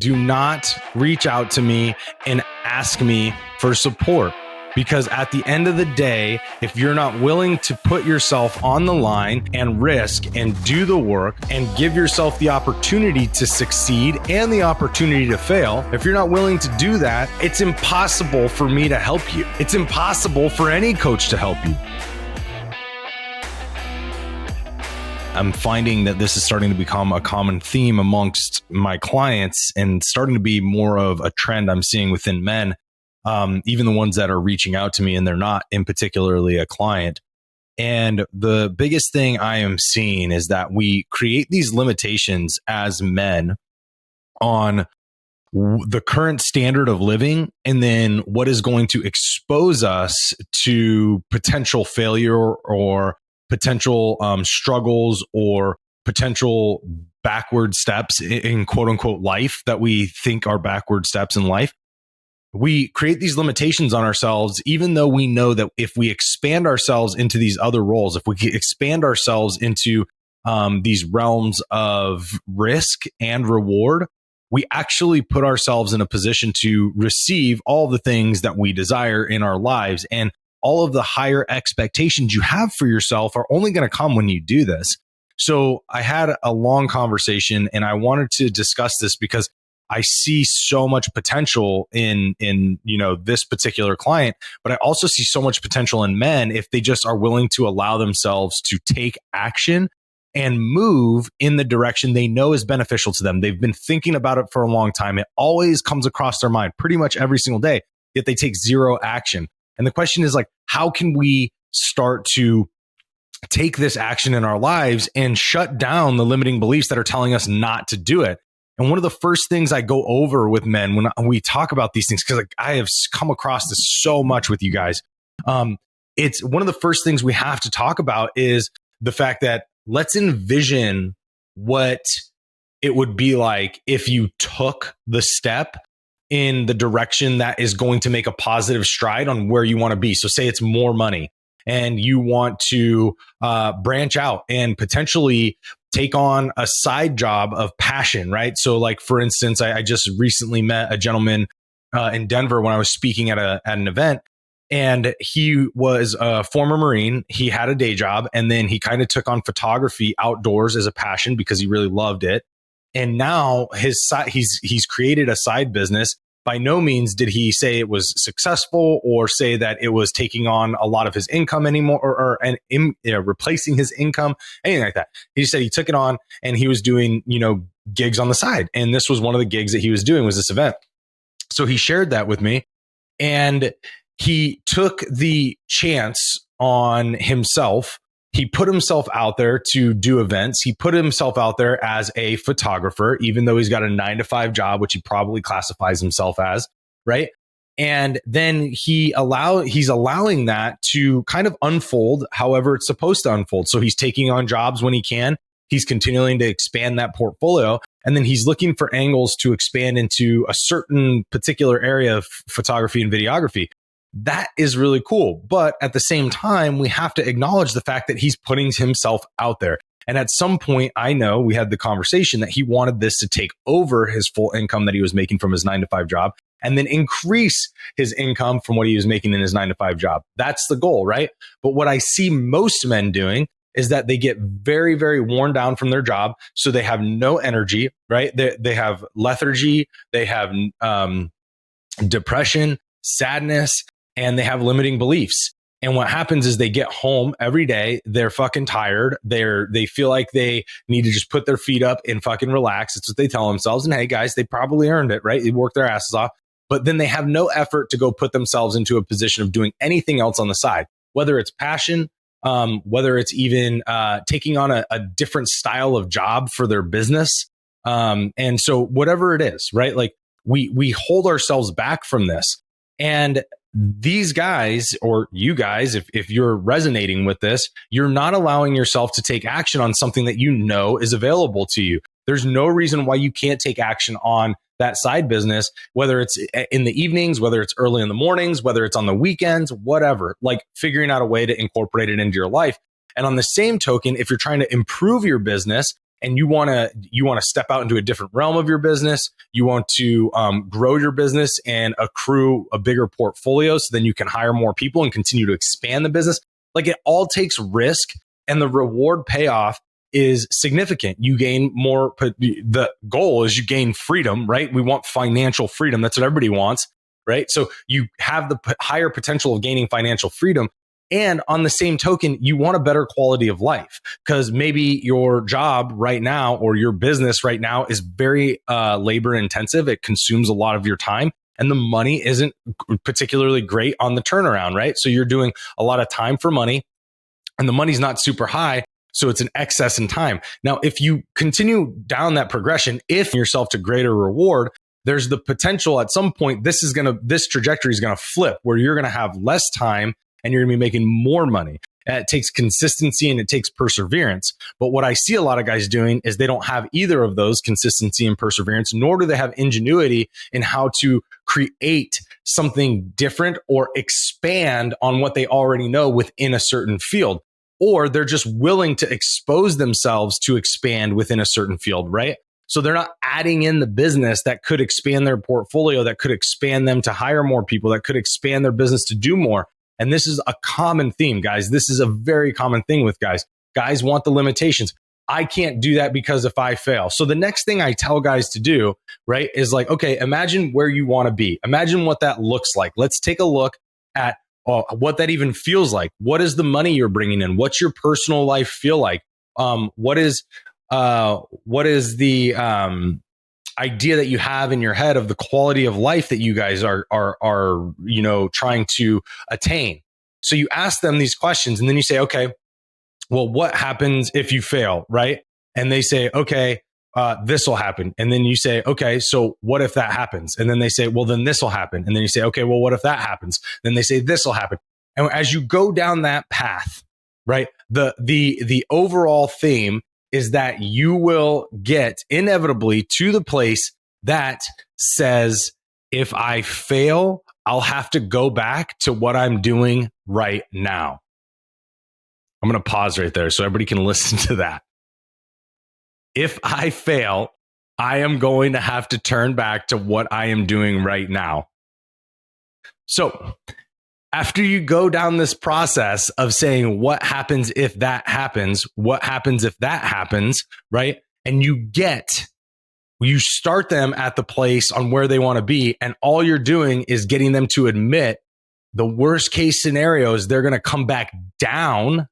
do not reach out to me and ask me for support. Because at the end of the day, if you're not willing to put yourself on the line and risk and do the work and give yourself the opportunity to succeed and the opportunity to fail, if you're not willing to do that, it's impossible for me to help you. It's impossible for any coach to help you. I'm finding that this is starting to become a common theme amongst my clients and starting to be more of a trend I'm seeing within men. Even the ones that are reaching out to me and they're not in particularly a client. And the biggest thing I am seeing is that we create these limitations as men on the current standard of living, and then what is going to expose us to potential failure or potential struggles or potential backward steps in quote unquote life that we think are backward steps in life. We create these limitations on ourselves, even though we know that if we expand ourselves into these other roles, if we expand ourselves into these realms of risk and reward, we actually put ourselves in a position to receive all the things that we desire in our lives. And all of the higher expectations you have for yourself are only going to come when you do this. So I had a long conversation and I wanted to discuss this because I see so much potential in this particular client, but I also see so much potential in men if they just are willing to allow themselves to take action and move in the direction they know is beneficial to them. They've been thinking about it for a long time. It always comes across their mind pretty much every single day, yet they take zero action. And the question is like, how can we start to take this action in our lives and shut down the limiting beliefs that are telling us not to do it? And one of the first things I go over with men when we talk about these things, because I have come across this so much with you guys, it's one of the first things we have to talk about is the fact that let's envision what it would be like if you took the step in the direction that is going to make a positive stride on where you want to be. So say it's more money and you want to branch out and potentially take on a side job of passion, right? So like, for instance, I just recently met a gentleman in Denver when I was speaking at an event, and he was a former Marine. He had a day job, and then he kind of took on photography outdoors as a passion because he really loved it. And now he's created a side business. By no means did he say it was successful or say that it was taking on a lot of his income anymore or replacing his income, anything like that. He said he took it on and he was doing, gigs on the side. And this was one of the gigs that he was doing was this event. So he shared that with me and he took the chance on himself. He put himself out there to do events. He put himself out there as a photographer, even though he's got a 9-to-5 job, which he probably classifies himself as, right? And then he's allowing that to kind of unfold however it's supposed to unfold. So he's taking on jobs when he can. He's continuing to expand that portfolio. And then he's looking for angles to expand into a certain particular area of photography and videography. That is really cool. But at the same time, we have to acknowledge the fact that he's putting himself out there. And at some point, I know we had the conversation that he wanted this to take over his full income that he was making from his 9-to-5 job and then increase his income from what he was making in his 9-to-5 job. That's the goal, right? But what I see most men doing is that they get very, very worn down from their job. So they have no energy, right? They have lethargy, they have depression, sadness, and they have limiting beliefs. And what happens is they get home every day, they're fucking tired. They feel like they need to just put their feet up and fucking relax. It's what they tell themselves. And hey guys, they probably earned it, right? They worked their asses off, but then they have no effort to go put themselves into a position of doing anything else on the side, whether it's passion, whether it's even taking on a different style of job for their business. And so whatever it is, right? Like we hold ourselves back from this. And these guys, or you guys, if you're resonating with this, you're not allowing yourself to take action on something that you know is available to you. There's no reason why you can't take action on that side business, whether it's in the evenings, whether it's early in the mornings, whether it's on the weekends, whatever, like figuring out a way to incorporate it into your life. And on the same token, if you're trying to improve your business and you want to step out into a different realm of your business. You want to grow your business and accrue a bigger portfolio so then you can hire more people and continue to expand the business. Like, it all takes risk, and the reward payoff is significant. You gain more. The goal is you gain freedom, right? We want financial freedom. That's what everybody wants, right? So you have the higher potential of gaining financial freedom. And on the same token, you want a better quality of life, because maybe your job right now or your business right now is very labor intensive. It consumes a lot of your time, and the money isn't particularly great on the turnaround, right? So you're doing a lot of time for money, and the money's not super high. So it's an excess in time. Now, if you continue down that progression, if yourself to greater reward, there's the potential at some point, this trajectory is going to flip, where you're going to have less time and you're going to be making more money. And it takes consistency and it takes perseverance. But what I see a lot of guys doing is they don't have either of those, consistency and perseverance, nor do they have ingenuity in how to create something different or expand on what they already know within a certain field. Or they're just willing to expose themselves to expand within a certain field, right? So they're not adding in the business that could expand their portfolio, that could expand them to hire more people, that could expand their business to do more. And this is a common theme, guys. This is a very common thing with guys. Guys want the limitations. I can't do that because if I fail. So the next thing I tell guys to do, right, is like, okay, imagine where you want to be. Imagine what that looks like. Let's take a look at what that even feels like. What is the money you're bringing in? What's your personal life feel like? What is the idea that you have in your head of the quality of life that you guys are trying to attain? So you ask them these questions, and then you say, okay, well, what happens if you fail, right? And they say, okay, this will happen. And then you say, okay, so what if that happens? And then they say, well, then this will happen. And then you say, okay, well, what if that happens? Then they say, this will happen. And as you go down that path, right, the overall theme is that you will get inevitably to the place that says, if I fail, I'll have to go back to what I'm doing right now. I'm going to pause right there so everybody can listen to that. If I fail, I am going to have to turn back to what I am doing right now. So after you go down this process of saying, what happens if that happens? What happens if that happens? Right? And you start them at the place on where they want to be. And all you're doing is getting them to admit the worst case scenarios, they're going to come back down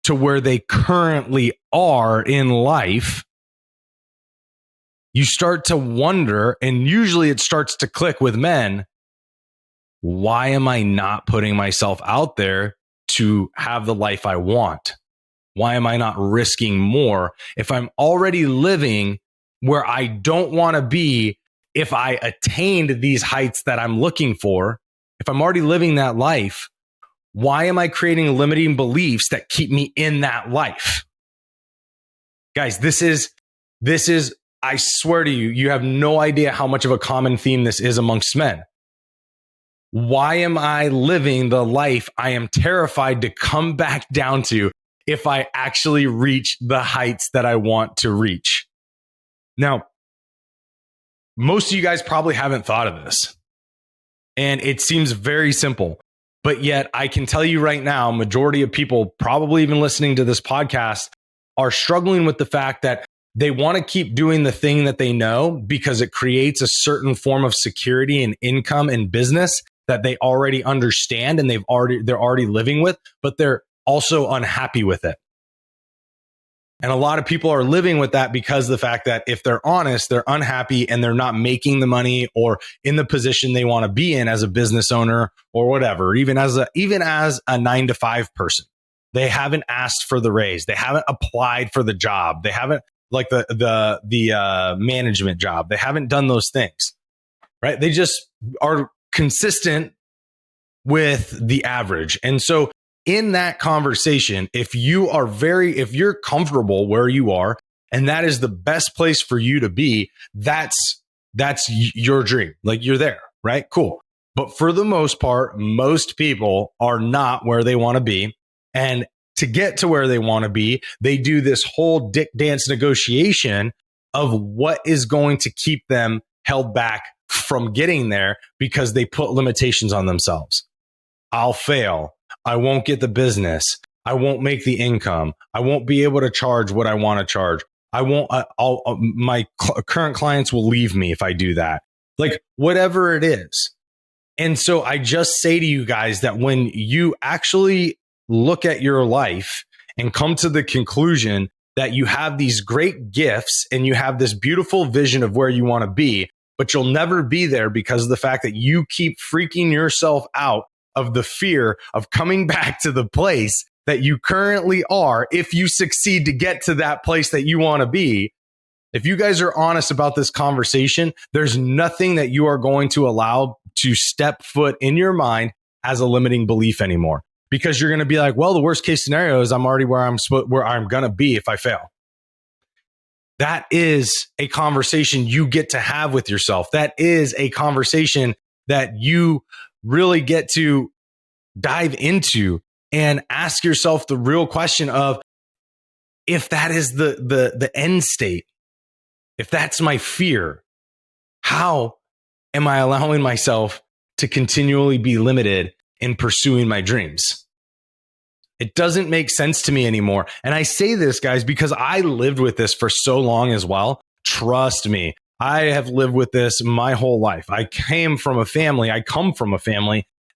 to where they currently are in life. You start to wonder, and usually it starts to click with men, why am I not putting myself out there to have the life I want? Why am I not risking more if I'm already living where I don't want to be? If I attained these heights that I'm looking for, if I'm already living that life, why am I creating limiting beliefs that keep me in that life? Guys, this is, I swear to you, you have no idea how much of a common theme this is amongst men. Why am I living the life I am terrified to come back down to if I actually reach the heights that I want to reach? Now, most of you guys probably haven't thought of this, and it seems very simple. But yet I can tell you right now, majority of people probably even listening to this podcast are struggling with the fact that they want to keep doing the thing that they know because it creates a certain form of security and income and business that they already understand and they're already living with, but they're also unhappy with it. And a lot of people are living with that because of the fact that if they're honest, they're unhappy and they're not making the money or in the position they want to be in as a business owner or whatever, even as a 9-to-5 person. They haven't asked for the raise. They haven't applied for the job. They haven't like the management job. They haven't done those things, right? They just are consistent with the average. And so in that conversation, if you're comfortable where you are, and that is the best place for you to be, that's your dream. Like you're there, right? Cool. But for the most part, most people are not where they want to be. And to get to where they want to be, they do this whole dick dance negotiation of what is going to keep them held back from getting there because they put limitations on themselves. I'll fail. I won't get the business. I won't make the income. I won't be able to charge what I want to charge. I won't, my current clients will leave me if I do that. Like whatever it is. And so I just say to you guys that when you actually look at your life and come to the conclusion that you have these great gifts and you have this beautiful vision of where you want to be, but you'll never be there because of the fact that you keep freaking yourself out of the fear of coming back to the place that you currently are if you succeed to get to that place that you want to be. If you guys are honest about this conversation, there's nothing that you are going to allow to step foot in your mind as a limiting belief anymore, because you're going to be like, well, the worst case scenario is I'm already where I'm going to be if I fail. That is a conversation you get to have with yourself. That is a conversation that you really get to dive into and ask yourself the real question of, if that is the end state, if that's my fear, how am I allowing myself to continually be limited in pursuing my dreams? It doesn't make sense to me anymore. And I say this, guys, because I lived with this for so long as well. Trust me, I have lived with this my whole life. I come from a family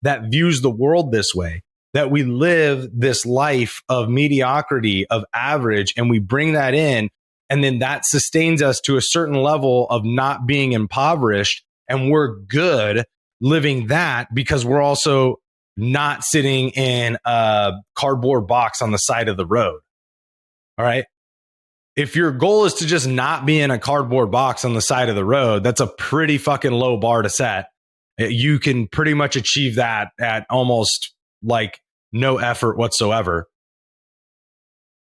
that views the world this way, that we live this life of mediocrity, of average, and we bring that in. And then that sustains us to a certain level of not being impoverished. And we're good living that because we're also not sitting in a cardboard box on the side of the road. All right. If your goal is to just not be in a cardboard box on the side of the road, that's a pretty fucking low bar to set. You can pretty much achieve that at almost like no effort whatsoever.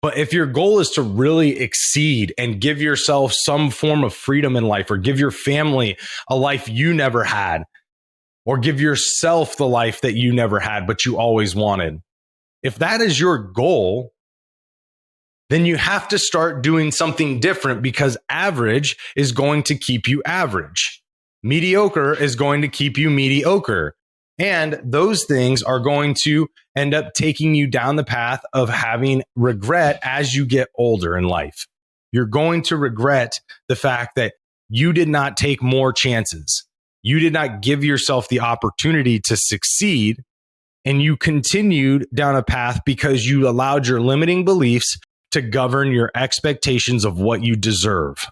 But if your goal is to really exceed and give yourself some form of freedom in life, or give your family a life you never had, or give yourself the life that you never had, but you always wanted, if that is your goal, then you have to start doing something different, because average is going to keep you average. Mediocre is going to keep you mediocre. And those things are going to end up taking you down the path of having regret as you get older in life. You're going to regret the fact that you did not take more chances. You did not give yourself the opportunity to succeed, and you continued down a path because you allowed your limiting beliefs to govern your expectations of what you deserve.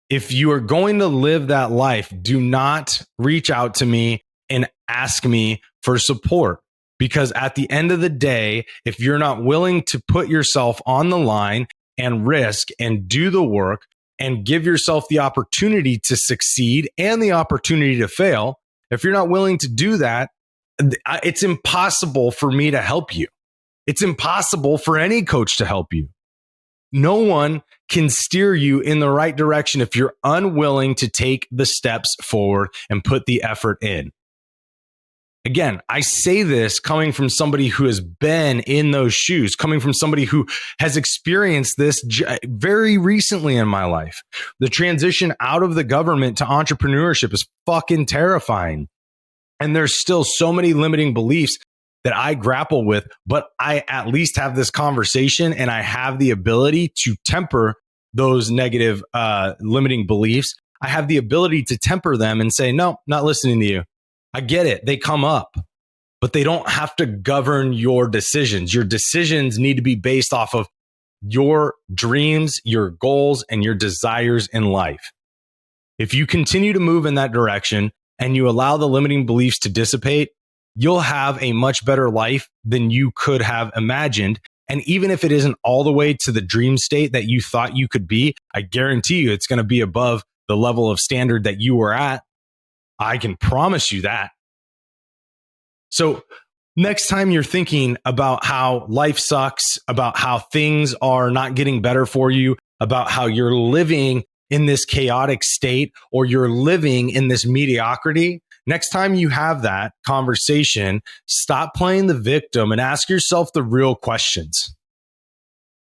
If you are going to live that life, do not reach out to me and ask me for support, because at the end of the day, if you're not willing to put yourself on the line and risk and do the work and give yourself the opportunity to succeed and the opportunity to fail, if you're not willing to do that, it's impossible for me to help you. It's impossible for any coach to help you. No one can steer you in the right direction if you're unwilling to take the steps forward and put the effort in. Again, I say this coming from somebody who has been in those shoes, coming from somebody who has experienced this very recently in my life. The transition out of the government to entrepreneurship is fucking terrifying. And there's still so many limiting beliefs that I grapple with, but I at least have this conversation and I have the ability to temper those negative limiting beliefs. I have the ability to temper them and say, no, not listening to you. I get it. They come up, but they don't have to govern your decisions. Your decisions need to be based off of your dreams, your goals, and your desires in life. If you continue to move in that direction and you allow the limiting beliefs to dissipate, you'll have a much better life than you could have imagined. And even if it isn't all the way to the dream state that you thought you could be, I guarantee you it's going to be above the level of standard that you were at. I can promise you that. So next time you're thinking about how life sucks, about how things are not getting better for you, about how you're living in this chaotic state or you're living in this mediocrity, Next time you have that conversation, stop playing the victim and ask yourself the real questions.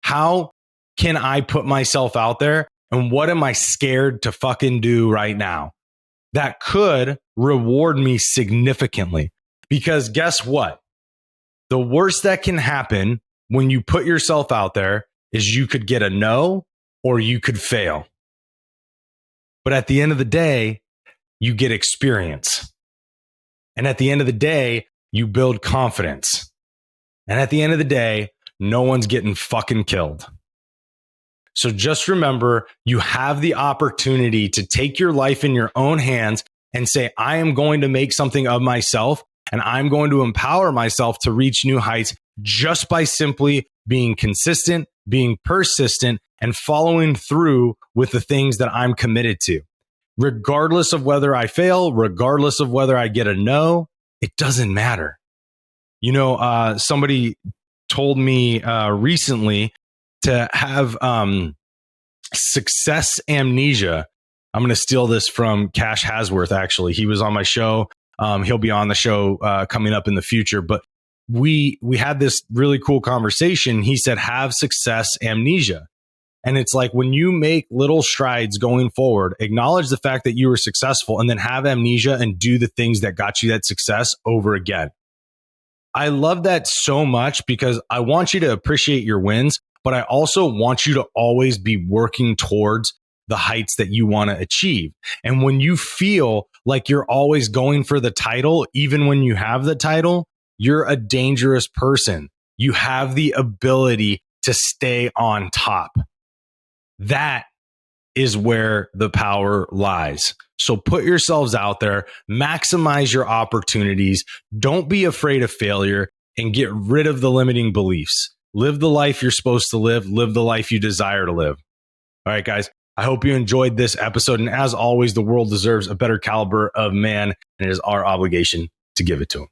How can I put myself out there? And what am I scared to fucking do right now that could reward me significantly? Because guess what? The worst that can happen when you put yourself out there is you could get a no or you could fail. But at the end of the day, you get experience. And at the end of the day, you build confidence. And at the end of the day, no one's getting fucking killed. So just remember, you have the opportunity to take your life in your own hands and say, I am going to make something of myself, and I'm going to empower myself to reach new heights just by simply being consistent, being persistent, and following through with the things that I'm committed to. Regardless of whether I fail, regardless of whether I get a no, it doesn't matter. You know, somebody told me recently to have success amnesia. I'm going to steal this from Cash Hasworth, actually. He was on my show. He'll be on the show coming up in the future. But we had this really cool conversation. He said, have success amnesia. And it's like when you make little strides going forward, acknowledge the fact that you were successful and then have amnesia and do the things that got you that success over again. I love that so much because I want you to appreciate your wins, but I also want you to always be working towards the heights that you want to achieve. And when you feel like you're always going for the title, even when you have the title, you're a dangerous person. You have the ability to stay on top. That is where the power lies. So put yourselves out there, maximize your opportunities. Don't be afraid of failure and get rid of the limiting beliefs. Live the life you're supposed to live. Live the life you desire to live. All right, guys, I hope you enjoyed this episode. And as always, the world deserves a better caliber of man, and it is our obligation to give it to him.